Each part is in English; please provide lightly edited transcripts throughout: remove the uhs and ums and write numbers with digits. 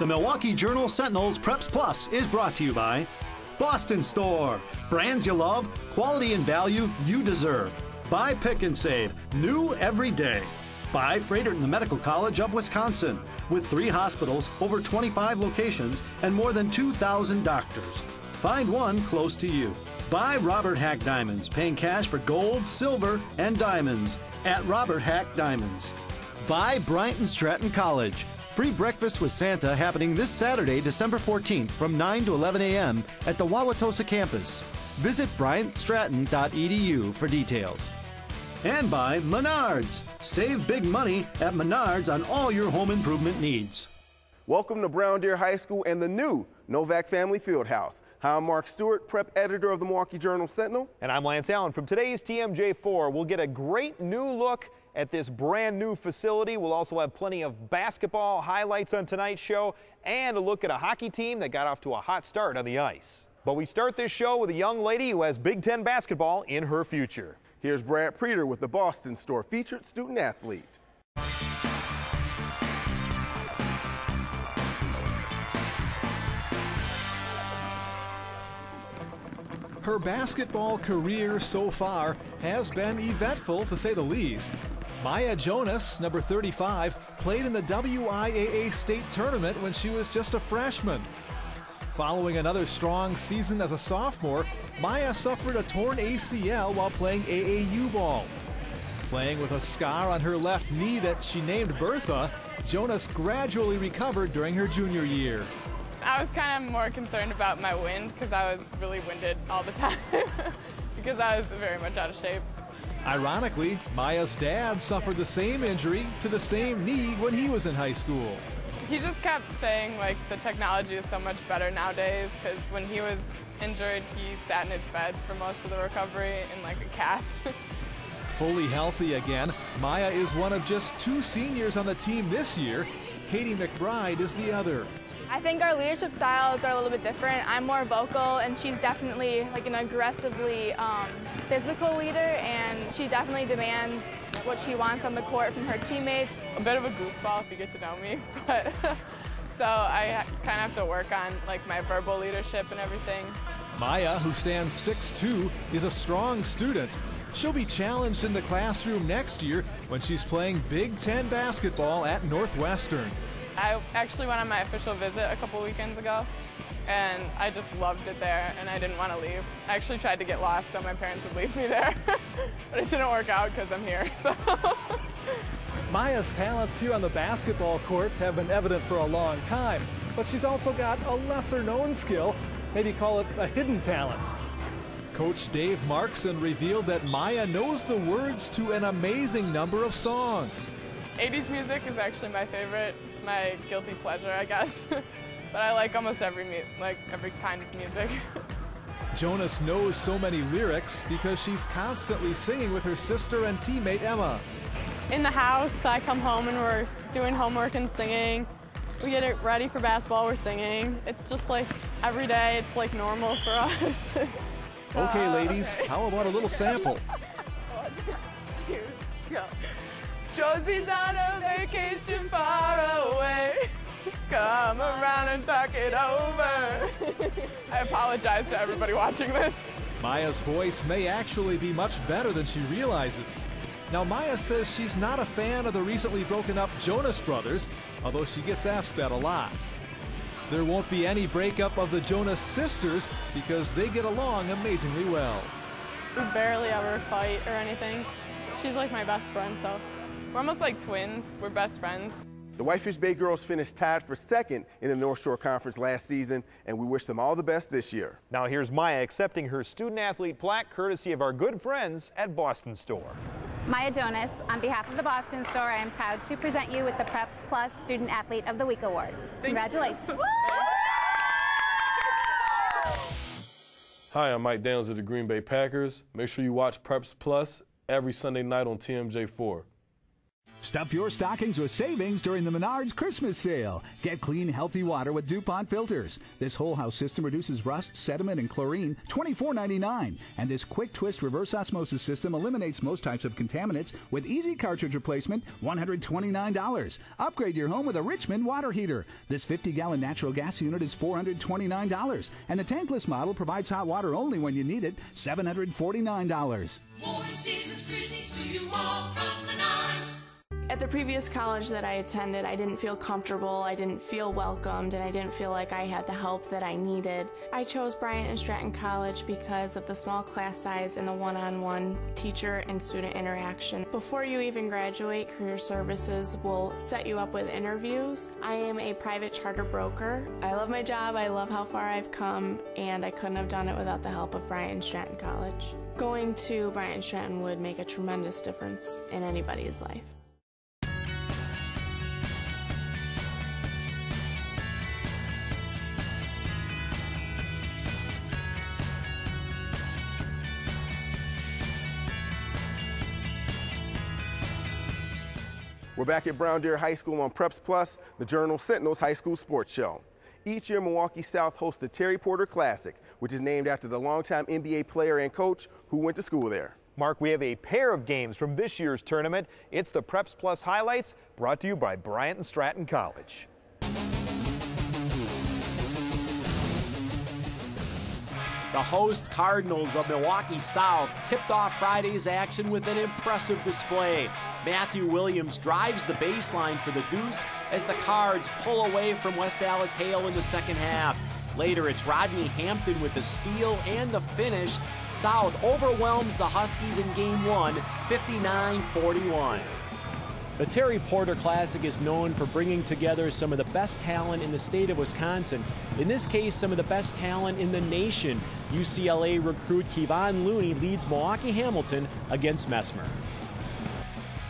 The Milwaukee Journal Sentinel's Preps Plus is brought to you by Boston Store. Brands you love, quality and value you deserve. By Pick and Save, new every day. By Fredericton Medical College of Wisconsin, with 3 hospitals, over 25 locations, and more than 2,000 doctors. Find one close to you. By Robert Hack Diamonds, paying cash for gold, silver, and diamonds at Robert Hack Diamonds. By Bryant and Stratton College. Free breakfast with Santa happening this Saturday, December 14th from 9 to 11 a.m. at the Wauwatosa campus. Visit bryantstratton.edu for details. And by Menards. Save big money at Menards on all your home improvement needs. Welcome to Brown Deer High School and the new Novak Family Fieldhouse. Hi, I'm Mark Stewart, prep editor of the Milwaukee Journal Sentinel. And I'm Lance Allen. From today's TMJ4, we'll get a great new look at this brand new facility. We'll also have plenty of basketball highlights on tonight's show and a look at a hockey team that got off to a hot start on the ice. But we start this show with a young lady who has Big Ten basketball in her future. Here's Brad Preeter with the Boston Store featured student athlete. Her basketball career so far has been eventful, to say the least. Maya Jonas, number 35, played in the WIAA state tournament when she was just a freshman. Following another strong season as a sophomore, Maya suffered a torn ACL while playing AAU ball. Playing with a scar on her left knee that she named Bertha, Jonas gradually recovered during her junior year. I was kind of more concerned about my wind because I was really winded all the time because I was very much out of shape. Ironically, Maya's dad suffered the same injury to the same knee when he was in high school. He just kept saying like the technology is so much better nowadays because when he was injured he sat in his bed for most of the recovery in like a cast. Fully healthy again, Maya is one of just 2 seniors on the team this year. Katie McBride is the other. I think our leadership styles are a little bit different. I'm more vocal and she's definitely like an aggressively physical leader, and she definitely demands what she wants on the court from her teammates. A bit of a goofball if you get to know me, but so I kind of have to work on like my verbal leadership and everything. Maya, who stands 6'2", is a strong student. She'll be challenged in the classroom next year when she's playing Big Ten basketball at Northwestern. I actually went on my official visit a couple weekends ago, and I just loved it there, and I didn't want to leave. I actually tried to get lost so my parents would leave me there, but it didn't work out because I'm here. So. Maya's talents here on the basketball court have been evident for a long time, but she's also got a lesser-known skill, maybe call it a hidden talent. Coach Dave Markson revealed that Maya knows the words to an amazing number of songs. 80s music is actually my favorite. It's my guilty pleasure, I guess. But I like almost every kind of music. Jonas knows so many lyrics because she's constantly singing with her sister and teammate Emma. In the house, I come home and we're doing homework and singing. We get it ready for basketball, we're singing. It's just like every day, it's like normal for us. Okay, ladies, how about a little sample? 1, 2, go. Josie's on a vacation far away. Come around and talk it over. I apologize to everybody watching this. Maya's voice may actually be much better than she realizes. Now, Maya says she's not a fan of the recently broken up Jonas brothers, although she gets asked that a lot. There won't be any breakup of the Jonas sisters because they get along amazingly well. We barely ever fight or anything. She's like my best friend, so we're almost like twins. We're best friends. The Whitefish Bay girls finished tied for 2nd in the North Shore Conference last season, and we wish them all the best this year. Now here's Maya accepting her student athlete plaque courtesy of our good friends at Boston Store. Maya Jonas, on behalf of the Boston Store, I am proud to present you with the Preps Plus Student Athlete of the Week Award. Congratulations. Hi, I'm Mike Daniels of the Green Bay Packers. Make sure you watch Preps Plus every Sunday night on TMJ4. Stuff your stockings with savings during the Menards Christmas sale. Get clean, healthy water with DuPont filters. This whole house system reduces rust, sediment, and chlorine, $24.99. And this quick twist reverse osmosis system eliminates most types of contaminants with easy cartridge replacement, $129. Upgrade your home with a Richmond water heater. This 50-gallon natural gas unit is $429. And the tankless model provides hot water only when you need it, $749. Warm season's greetings to you all from Menards. At the previous college that I attended, I didn't feel comfortable, I didn't feel welcomed, and I didn't feel like I had the help that I needed. I chose Bryant and Stratton College because of the small class size and the one-on-one teacher and student interaction. Before you even graduate, Career Services will set you up with interviews. I am a private charter broker. I love my job, I love how far I've come, and I couldn't have done it without the help of Bryant and Stratton College. Going to Bryant and Stratton would make a tremendous difference in anybody's life. We're back at Brown Deer High School on Preps Plus, the Journal Sentinel's high school sports show. Each year, Milwaukee South hosts the Terry Porter Classic, which is named after the longtime NBA player and coach who went to school there. Mark, we have a pair of games from this year's tournament. It's the Preps Plus highlights, brought to you by Bryant and Stratton College. The host Cardinals of Milwaukee South tipped off Friday's action with an impressive display. Matthew Williams drives the baseline for the deuce as the Cards pull away from West Allis Hale in the second half. Later, it's Rodney Hampton with the steal and the finish. South overwhelms the Huskies in Game 1, 59-41. The Terry Porter Classic is known for bringing together some of the best talent in the state of Wisconsin. In this case, some of the best talent in the nation. UCLA recruit Kevon Looney leads Milwaukee Hamilton against Messmer.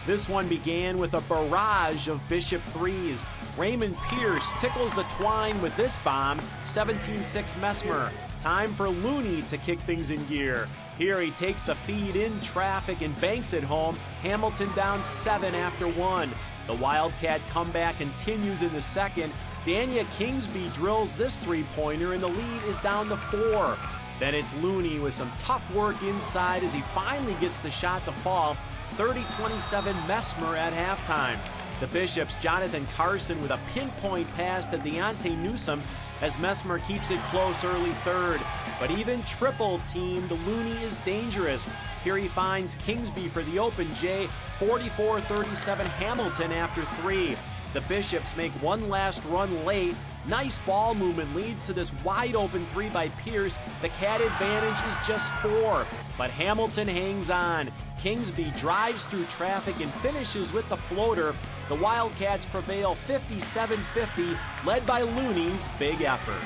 This one began with a barrage of Bishop threes. Raymond Pierce tickles the twine with this bomb, 17-6 Messmer. Time for Looney to kick things in gear. Here he takes the feed in traffic and banks it home. Hamilton down 7 after 1. The Wildcat comeback continues in the second. Dania Kingsby drills this three-pointer and the lead is down to 4. Then it's Looney with some tough work inside as he finally gets the shot to fall. 30-27 Messmer at halftime. The Bishops' Jonathan Carson with a pinpoint pass to Deontay Newsome as Messmer keeps it close early third. But even triple-teamed, Looney is dangerous. Here he finds Kingsby for the open J, 44-37 Hamilton after 3. The Bishops make one last run late. Nice ball movement leads to this wide-open 3 by Pierce. The Cat advantage is just 4, but Hamilton hangs on. Kingsby drives through traffic and finishes with the floater. The Wildcats prevail 57-50, led by Looney's big effort.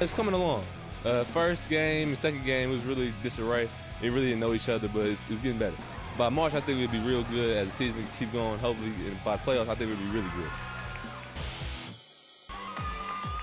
It's coming along. First game and second game, it was really disarray. They really didn't know each other, but it's getting better. By March, I think we'll be real good as the season keep going. Hopefully, and by playoffs, I think we'll be really good.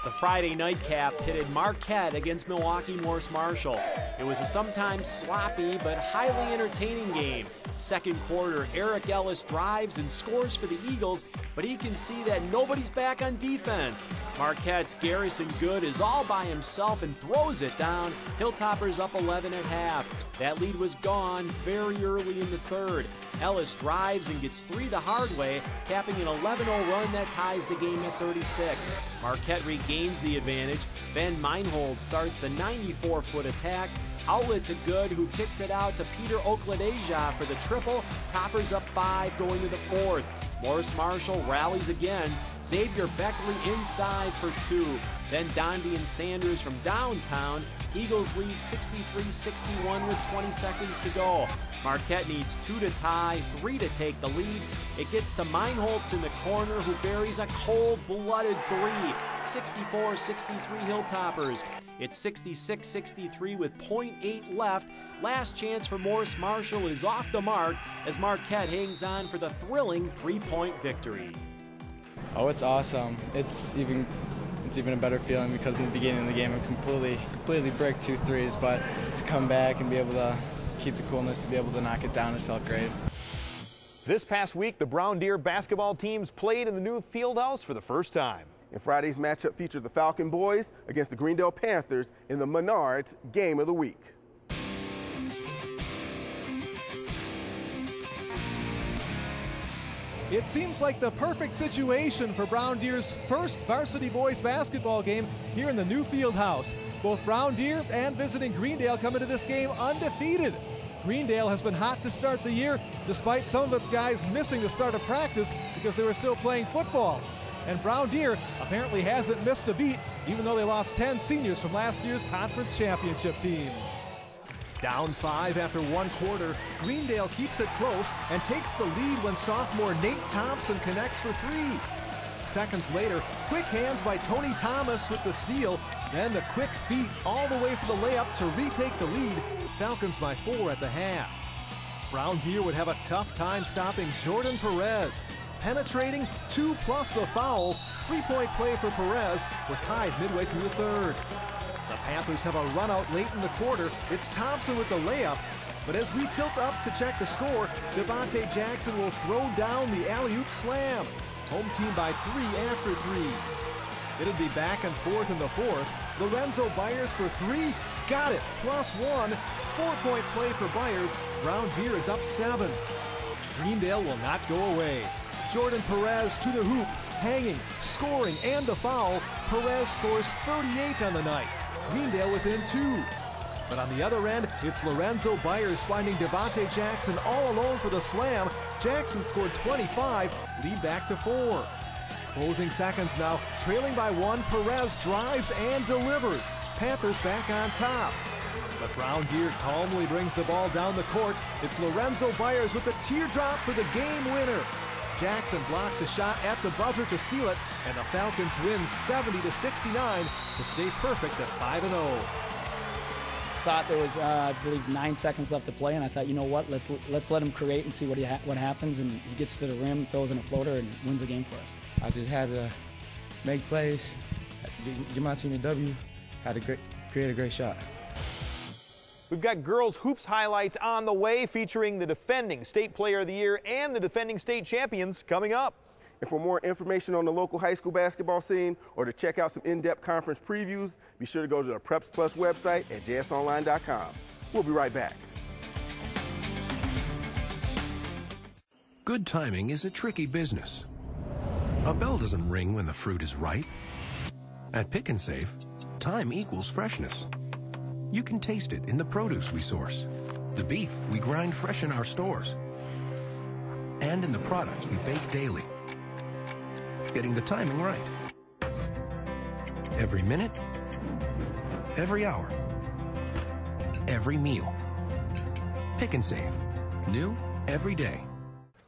The Friday nightcap pitted Marquette against Milwaukee Morse-Marshall. It was a sometimes sloppy but highly entertaining game. Second quarter, Eric Allis drives and scores for the Eagles, but he can see that nobody's back on defense. Marquette's Garrison Good is all by himself and throws it down. Hilltoppers up 11 at half. That lead was gone very early in the third. Ellis drives and gets 3 the hard way, capping an 11-0 run that ties the game at 36. Marquette regains the advantage. Ben Meinhold starts the 94-foot attack. Outlet to Good, who kicks it out to Peter Okladeja for the triple. Toppers up 5 going to the fourth. Morse-Marshall rallies again. Xavier Beckley inside for 2. Then Dondi and Sanders from downtown. Eagles lead 63-61 with 20 seconds to go. Marquette needs 2 to tie, 3 to take the lead. It gets to Meinholtz in the corner, who buries a cold-blooded 3. 64-63 Hilltoppers. It's 66-63 with .8 left. Last chance for Morse-Marshall is off the mark as Marquette hangs on for the thrilling 3-point victory. Oh, it's awesome. It's even a better feeling because in the beginning of the game I completely bricked 2 threes, but to come back and be able to keep the coolness, to be able to knock it down, it felt great. This past week, the Brown Deer basketball teams played in the new field house for the first time. And Friday's matchup featured the Falcon boys against the Greendale Panthers in the Menards Game of the Week. It seems like the perfect situation for Brown Deer's first varsity boys basketball game here in the new field house. Both Brown Deer and visiting Greendale come into this game undefeated. Greendale has been hot to start the year, despite some of its guys missing the start of practice because they were still playing football. And Brown Deer apparently hasn't missed a beat, even though they lost 10 seniors from last year's conference championship team. Down 5 after one quarter, Greendale keeps it close and takes the lead when sophomore Nate Thompson connects for 3. Seconds later, quick hands by Tony Thomas with the steal, then the quick feet all the way for the layup to retake the lead. Falcons by 4 at the half. Brown Deer would have a tough time stopping Jordan Perez. Penetrating, 2 plus the foul, 3-point play for Perez. We're tied midway through the third. The Panthers have a run out late in the quarter. It's Thompson with the layup, but as we tilt up to check the score, Devontae Jackson will throw down the alley-oop slam. Home team by 3 after 3. It'll be back and forth in the fourth. Lorenzo Byers for 3, got it, +1. 4-point play for Byers. Brown Deer is up 7. Greendale will not go away. Jordan Perez to the hoop, hanging, scoring, and the foul. Perez scores 38 on the night. Greendale within 2. But on the other end, it's Lorenzo Byers finding Devontae Jackson all alone for the slam. Jackson scored 25, lead back to 4. Closing seconds now, trailing by 1, Perez drives and delivers. Panthers back on top. But Brown Deer calmly brings the ball down the court. It's Lorenzo Byers with the teardrop for the game winner. Jackson blocks a shot at the buzzer to seal it, and the Falcons win 70-69 to stay perfect at 5-0. Thought there was, I believe, 9 seconds left to play, and I thought, you know what, let's let him create and see what happens. And he gets to the rim, throws in a floater, and wins the game for us. I just had to make plays, get my team a W, had to create a great shot. We've got girls hoops highlights on the way featuring the defending state player of the year and the defending state champions coming up. And for more information on the local high school basketball scene or to check out some in-depth conference previews, be sure to go to the Preps Plus website at jsonline.com. We'll be right back. Good timing is a tricky business. A bell doesn't ring when the fruit is ripe. At Pick 'n Save, time equals freshness. You can taste it in the produce we source, the beef we grind fresh in our stores, and in the products we bake daily. Getting the timing right. Every minute, every hour, every meal. Pick 'n Save. New every day.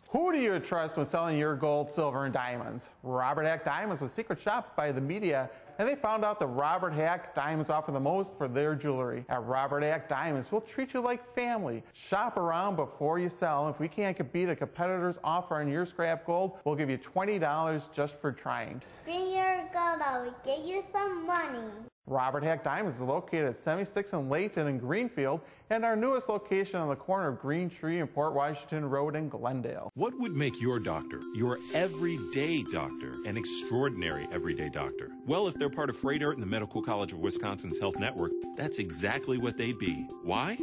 Who do you trust when selling your gold, silver, and diamonds? Robert Hack Diamonds was secret shopped by the media, and they found out that Robert Hack Diamonds offer the most for their jewelry. At Robert Hack Diamonds, we'll treat you like family. Shop around before you sell. If we can't beat a competitor's offer on your scrap gold, we'll give you $20 just for trying. Bring your gold, I'll get you some money. Robert Hack Diamonds is located at 76th and Layton in Greenfield, and our newest location on the corner of Green Tree and Port Washington Road in Glendale. What would make your doctor, your everyday doctor, an extraordinary everyday doctor? Well, if they're part of Freighter and the Medical College of Wisconsin's Health Network, that's exactly what they'd be. Why?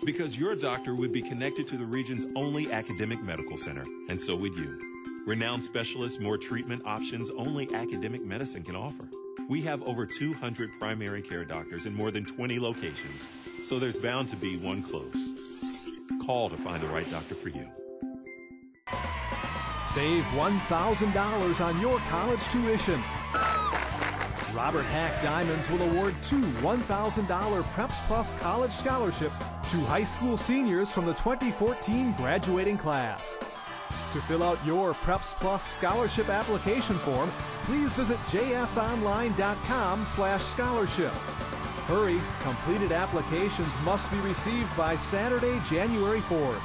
Because your doctor would be connected to the region's only academic medical center, and so would you. Renowned specialists, more treatment options only academic medicine can offer. We have over 200 primary care doctors in more than 20 locations, so there's bound to be one close. Call to find the right doctor for you. Save $1,000 on your college tuition. Robert Hack Diamonds will award 2 $1,000 Preps Plus college scholarships to high school seniors from the 2014 graduating class. To fill out your Preps Plus scholarship application form, please visit jsonline.com/scholarship. Hurry, completed applications must be received by Saturday, January 4th.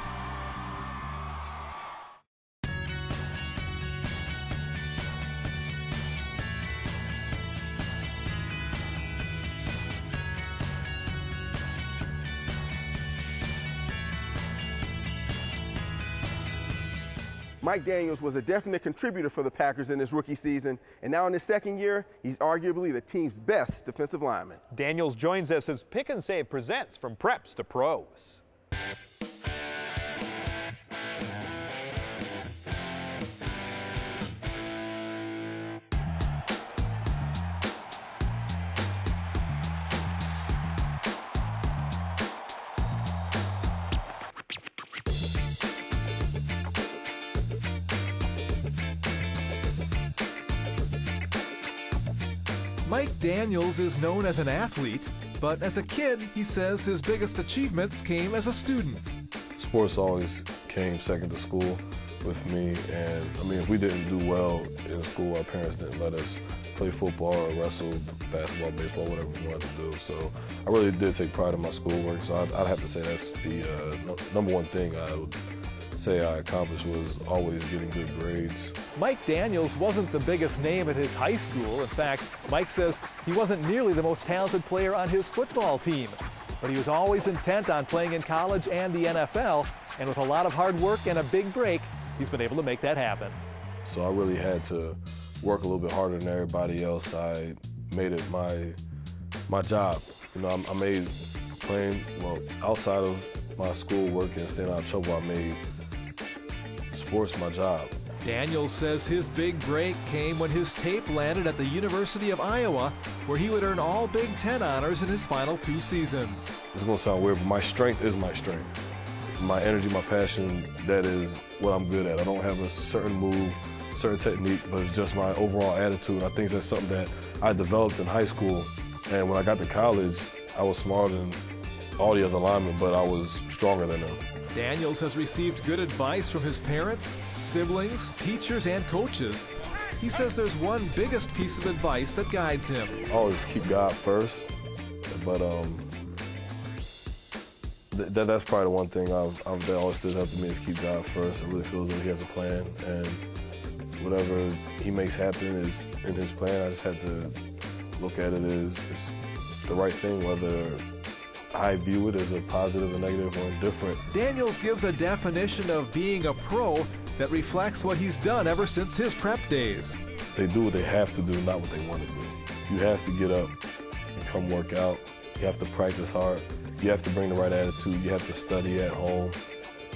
Mike Daniels was a definite contributor for the Packers in his rookie season, and now in his second year, he's arguably the team's best defensive lineman. Daniels joins us as Pick and Save presents From Preps to Pros. Mike Daniels is known as an athlete, but as a kid, he says his biggest achievements came as a student. Sports always came second to school with me, and I mean, if we didn't do well in school, our parents didn't let us play football or wrestle, basketball, baseball, whatever we wanted to do. So I really did take pride in my schoolwork, so I'd have to say that's the number one thing I would say I accomplished was always getting good grades. Mike Daniels wasn't the biggest name at his high school. In fact, Mike says he wasn't nearly the most talented player on his football team. But he was always intent on playing in college and the NFL, and with a lot of hard work and a big break, he's been able to make that happen. So I really had to work a little bit harder than everybody else. I made it my job. You know, I made playing, well, outside of my schoolwork and staying out of trouble, I made sports my job. Daniels says his big break came when his tape landed at the University of Iowa, where he would earn all Big Ten honors in his final 2 seasons. It's gonna sound weird, but my strength is my strength. My energy, my passion, that is what I'm good at. I don't have a certain move, certain technique, but it's just my overall attitude. I think that's something that I developed in high school, and when I got to college, I was smarter than all the other linemen, but I was stronger than them. Daniels has received good advice from his parents, siblings, teachers, and coaches. He says there's one biggest piece of advice that guides him. Always keep God first, but that's probably the one thing that always stood out to me is keep God first. I really feel that he has a plan, and whatever he makes happen is in his plan. I just have to look at it as the right thing, whether I view it as a positive, a negative, or indifferent. Daniels gives a definition of being a pro that reflects what he's done ever since his prep days. They do what they have to do, not what they want to do. You have to get up and come work out. You have to practice hard. You have to bring the right attitude. You have to study at home,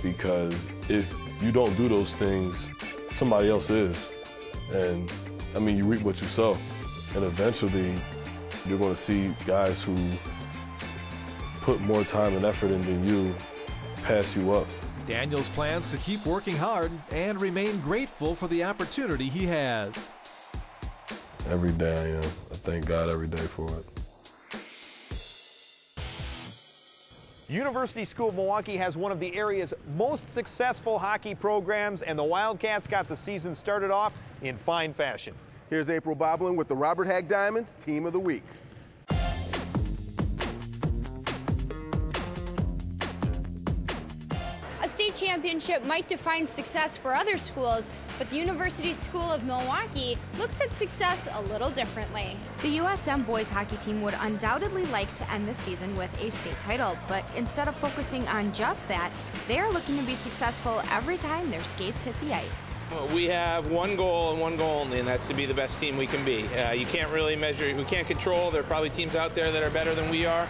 because if you don't do those things, somebody else is. And I mean, you reap what you sow. And eventually, you're going to see guys who put more time and effort in than you pass you up. Daniels plans to keep working hard and remain grateful for the opportunity he has. Every day I am. I thank God every day for it. University School of Milwaukee has one of the area's most successful hockey programs, and the Wildcats got the season started off in fine fashion. Here's April Boblin with the Robert Hag Diamonds Team of the Week. A state championship might define success for other schools, but the University School of Milwaukee looks at success a little differently. The USM boys hockey team would undoubtedly like to end the season with a state title, but instead of focusing on just that, they are looking to be successful every time their skates hit the ice. We have one goal and one goal only, and that's to be the best team we can be. You can't really measure, we can't control. There are probably teams out there that are better than we are.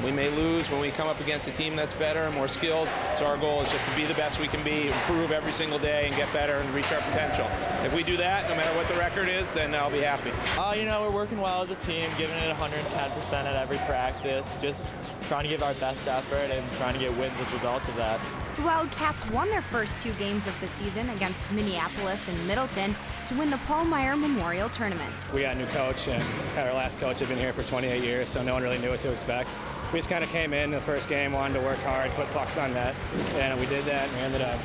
We may lose when we come up against a team that's better and more skilled. So our goal is just to be the best we can be, improve every single day, and get better and reach our potential. If we do that, no matter what the record is, then I'll be happy. You know, we're working well as a team, giving it 110% at every practice, just trying to give our best effort and trying to get wins as a result of that. The Wildcats won their first 2 games of the season against Minneapolis and Middleton to win the Paul Meyer Memorial Tournament. We got a new coach, and our last coach had been here for 28 years, so no one really knew what to expect. We just kind of came in the first game, wanted to work hard, put pucks on net, and we did that, and we ended up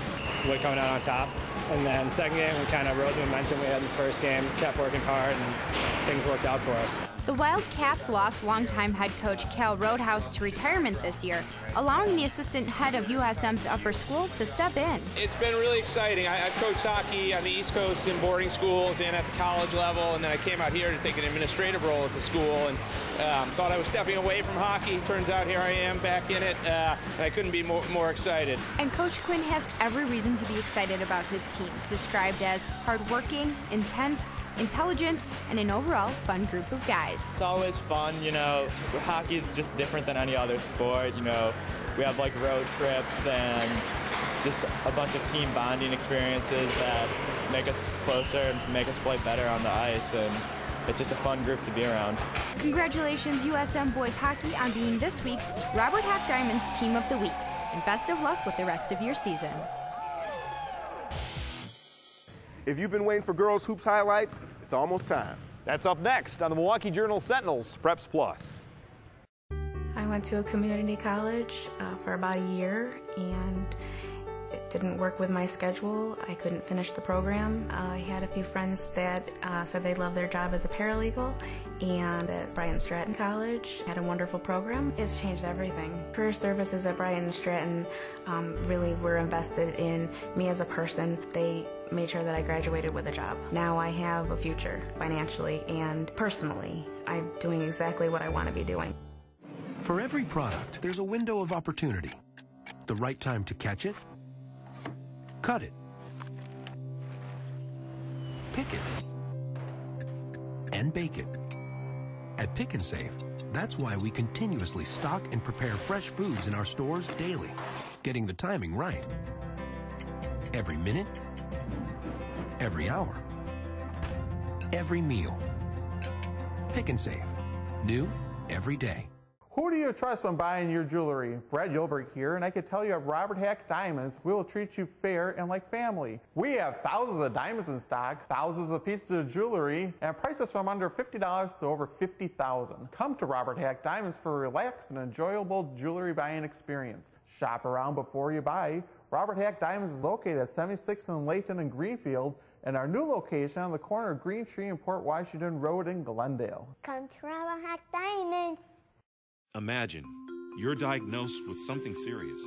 coming out on top. And then the second game, we kind of rode the momentum we had in the first game, kept working hard, and things worked out for us. The Wildcats lost longtime head coach Cal Roadhouse to retirement this year, allowing the assistant head of USM's upper school to step in. It's been really exciting. I've coached hockey on the East Coast in boarding schools and at the college level, and then I came out here to take an administrative role at the school, and thought I was stepping away from hockey. Turns out here I am back in it, and I couldn't be more excited. And Coach Quinn has every reason to be excited about his team, described as hardworking, intense, intelligent, and an overall fun group of guys. It's always fun, you know. Hockey is just different than any other sport, you know. We have like road trips and just a bunch of team bonding experiences that make us closer and make us play better on the ice, and it's just a fun group to be around. Congratulations USM boys hockey on being this week's Robert Hack Diamonds Team of the Week, and best of luck with the rest of your season. If you've been waiting for girls hoops highlights, it's almost time. That's up next on the Milwaukee Journal-Sentinel's Preps Plus. I went to a community college for about a year, and it didn't work with my schedule. I couldn't finish the program. I had a few friends that said they loved their job as a paralegal, and at Bryant Stratton College had a wonderful program. It's changed everything. Career services at Bryant Stratton really were invested in me as a person. They made sure that I graduated with a job. Now I have a future financially and personally. I'm doing exactly what I want to be doing. For every product, there's a window of opportunity. The right time to catch it, cut it, pick it, and bake it. At Pick and Save, that's why we continuously stock and prepare fresh foods in our stores daily, getting the timing right. Every minute, every hour, every meal. Pick and Save. New every day. Who do you trust when buying your jewelry? Brett Yulberg here, and I can tell you at Robert Hack Diamonds, we will treat you fair and like family. We have thousands of diamonds in stock, thousands of pieces of jewelry, and prices from under $50 to over $50,000. Come to Robert Hack Diamonds for a relaxed and enjoyable jewelry buying experience. Shop around before you buy. Robert Hack Diamonds is located at 76th and Layton in Greenfield, and our new location on the corner of Green Tree and Port Washington Road in Glendale. Come to Robert Hack Diamonds. Imagine you're diagnosed with something serious.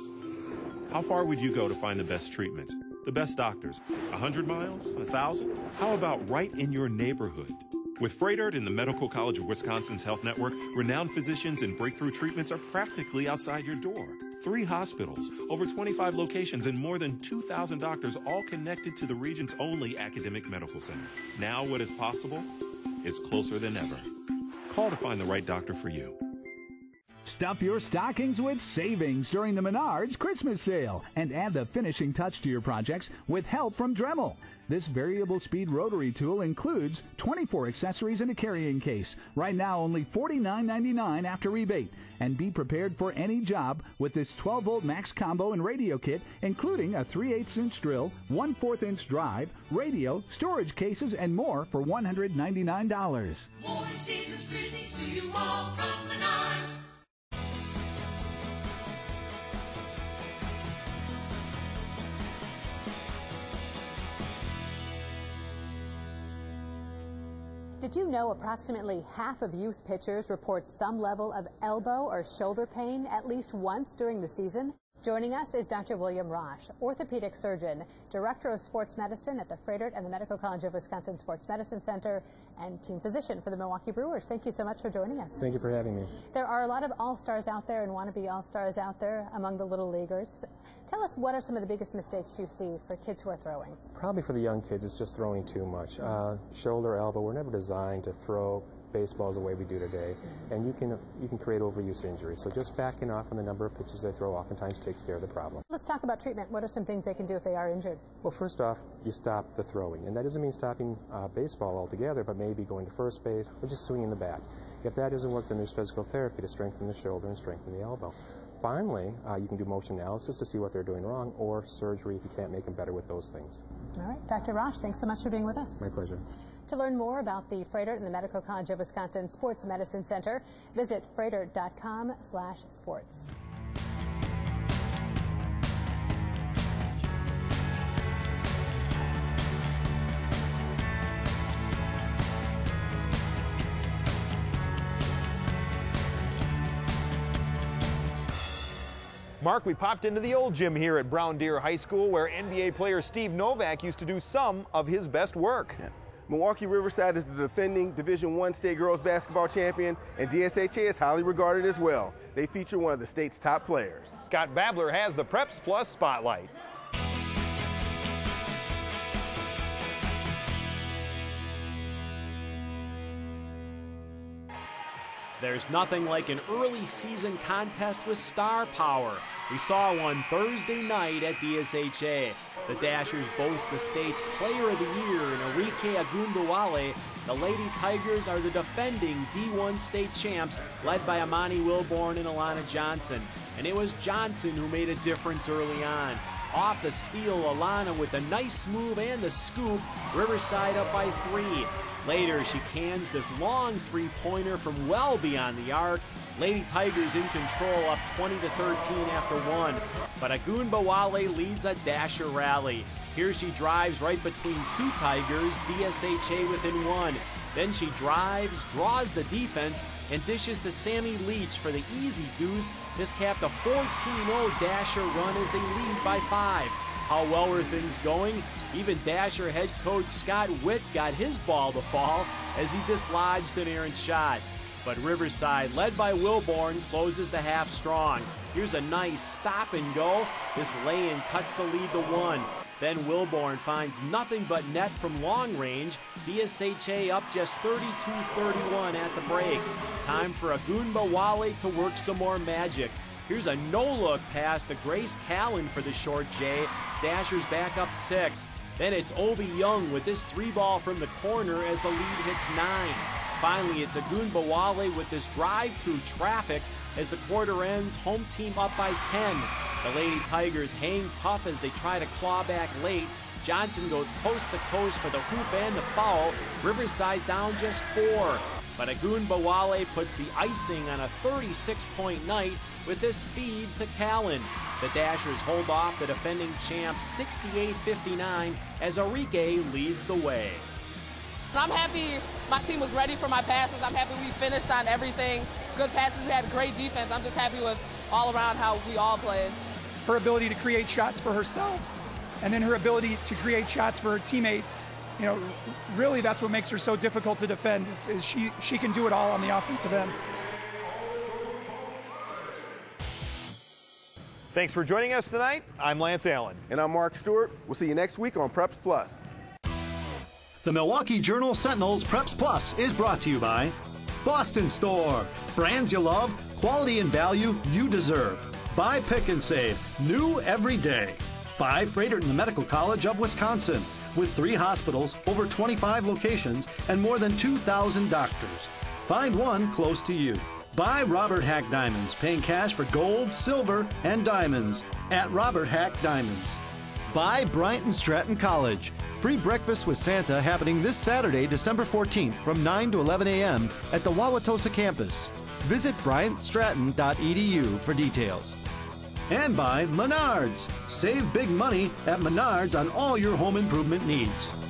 How far would you go to find the best treatments, the best doctors? 100 miles? 1,000? How about right in your neighborhood? With Freighter and the Medical College of Wisconsin's Health Network, renowned physicians and breakthrough treatments are practically outside your door. 3 hospitals, over 25 locations, and more than 2,000 doctors, all connected to the region's only academic medical center. Now what is possible is closer than ever. Call to find the right doctor for you. Stuff your stockings with savings during the Menards Christmas sale and add the finishing touch to your projects with help from Dremel. This variable speed rotary tool includes 24 accessories and a carrying case. Right now only $49.99 after rebate. And be prepared for any job with this 12-volt max combo and radio kit, including a 3/8-inch drill, 1/4-inch drive, radio, storage cases, and more for $199. More season's greetings to you all from Menards. Did you know approximately half of youth pitchers report some level of elbow or shoulder pain at least once during the season? Joining us is Dr. William Rosh, orthopedic surgeon, director of sports medicine at the Freighter and the Medical College of Wisconsin Sports Medicine Center, and team physician for the Milwaukee Brewers. Thank you so much for joining us. Thank you for having me. There are a lot of all-stars out there and wannabe all-stars out there among the little leaguers. Tell us, what are some of the biggest mistakes you see for kids who are throwing? Probably for the young kids, it's just throwing too much. Shoulder, elbow, we're never designed to throw baseballs the way we do today, and you can create overuse injury. So just backing off on the number of pitches they throw oftentimes takes care of the problem. Let's talk about treatment. What are some things they can do if they are injured? Well, first off, you stop the throwing, and that doesn't mean stopping baseball altogether, but maybe going to first base or just swinging the bat. If that doesn't work, then there's physical therapy to strengthen the shoulder and strengthen the elbow. Finally, you can do motion analysis to see what they're doing wrong, or surgery if you can't make them better with those things. All right, Dr. Rosh, thanks so much for being with us. My pleasure. To learn more about the Freighter and the Medical College of Wisconsin Sports Medicine Center, visit freighter.com/sports. Mark, we popped into the old gym here at Brown Deer High School where NBA player Steve Novak used to do some of his best work. Yeah. Milwaukee Riverside is the defending Division I state girls basketball champion, and DSHA is highly regarded as well. They feature one of the state's top players. Scott Babler has the Preps Plus Spotlight. There's nothing like an early season contest with star power. We saw one Thursday night at DSHA. The Dashers boast the state's Player of the Year in Enrique Agundawale. The Lady Tigers are the defending D1 state champs, led by Amani Wilborn and Alana Johnson. And it was Johnson who made a difference early on. Off the steal, Alana with a nice move and the scoop. Riverside up by 3. Later, she cans this long three-pointer from well beyond the arc. Lady Tigers in control, up 20-13 after 1. But Agundawale leads a Dasher rally. Here she drives right between 2 Tigers, DSHA within 1. Then she drives, draws the defense, and dishes to Sammy Leach for the easy deuce. This capped a 14-0 Dasher run as they lead by 5. How well were things going? Even Dasher head coach Scott Witt got his ball to fall as he dislodged an errant shot. But Riverside, led by Wilborn, closes the half strong. Here's a nice stop and go. This lay-in cuts the lead to 1. Then Wilborn finds nothing but net from long range. DSHA up just 32-31 at the break. Time for Agundawale to work some more magic. Here's a no-look pass to Grace Callan for the short J. Dashers back up 6. Then it's Obi Young with this 3-ball from the corner as the lead hits 9. Finally, it's Agundawale with this drive through traffic as the quarter ends, home team up by 10. The Lady Tigers hang tough as they try to claw back late. Johnson goes coast to coast for the hoop and the foul. Riverside down just 4. But Agundawale puts the icing on a 36-point night with this feed to Callan. The Dashers hold off the defending champs 68-59 as Enrique leads the way. I'm happy my team was ready for my passes. I'm happy we finished on everything. Good passes, we had great defense. I'm just happy with all around how we all played. Her ability to create shots for herself and then her ability to create shots for her teammates, you know, really that's what makes her so difficult to defend is she can do it all on the offensive end. Thanks for joining us tonight. I'm Lance Allen. And I'm Mark Stewart. We'll see you next week on Preps Plus. The Milwaukee Journal-Sentinel's Preps Plus is brought to you by Boston Store. Brands you love, quality and value you deserve. By Pick and Save, new every day. By Fredericton Medical College of Wisconsin, with 3 hospitals, over 25 locations, and more than 2,000 doctors. Find one close to you. By Robert Hack Diamonds, paying cash for gold, silver, and diamonds at Robert Hack Diamonds. By Bryant and Stratton College. Free breakfast with Santa happening this Saturday, December 14th from 9 to 11 a.m. at the Wauwatosa campus. Visit bryantstratton.edu for details. And by Menards. Save big money at Menards on all your home improvement needs.